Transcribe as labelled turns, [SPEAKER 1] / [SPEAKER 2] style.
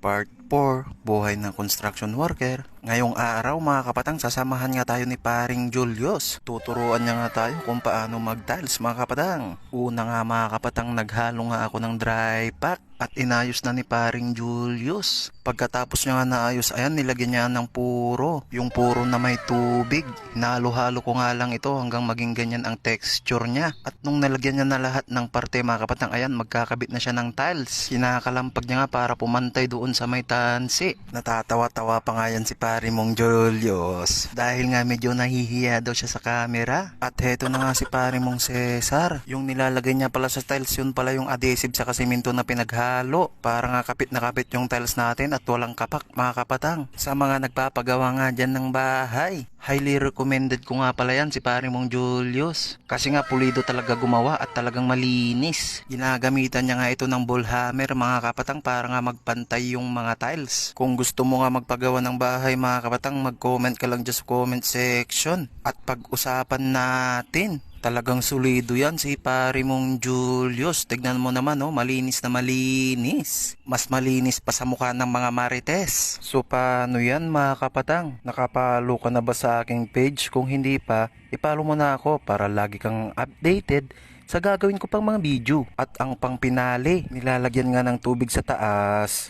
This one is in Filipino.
[SPEAKER 1] Part 4, buhay ng construction worker. Ngayong araw mga kapatang, sasamahan nga tayo ni paring Julius. Tuturuan niya nga tayo kung paano mag-tiles mga kapatang. Una nga mga kapatang, naghalo nga ako ng dry pack at inayos na ni paring Julius. Pagkatapos niya nga naayos, ayan, nilagyan niya ng puro. Yung puro na may tubig. Nahalo-halo ko nga lang ito hanggang maging ganyan ang texture niya. At nung nalagyan niya na lahat ng parte mga kapatang, ayan, magkakabit na siya ng tiles. Kinakalampag niya nga para pumantay doon sa may tansi. Natatawa-tawa pa nga yan si pare mong Julius. Dahil nga medyo nahihiya daw siya sa camera. At heto na nga si pare mong Cesar. Yung nilalagay niya pala sa tiles, yun pala yung adhesive sa kasimento na pinaghalo. Para nga kapit na kapit yung tiles natin at walang kapak mga kapatang. Sa mga nagpapagawa nga dyan ng bahay, highly recommended ko nga pala yan si pare mong Julius. Kasi nga pulido talaga gumawa at talagang malinis. Ginagamitan niya nga ito ng ball hammer mga kapatang para nga magpantay yung mga tiles. Kung gusto mo nga magpagawa ng bahay mga kapatang, mag-comment ka lang dyan sa comment section. At pag-usapan natin. Talagang solido yan si pare mong Julius. Tignan mo naman, oh, malinis na malinis. Mas malinis pa sa mukha ng mga marites. So paano yan mga kapatang? Nakapalo ka na ba sa aking page? Kung hindi pa, ipalo mo na ako para lagi kang updated sa gagawin ko pang mga video. At ang pang pinali, nilalagyan nga ng tubig sa taas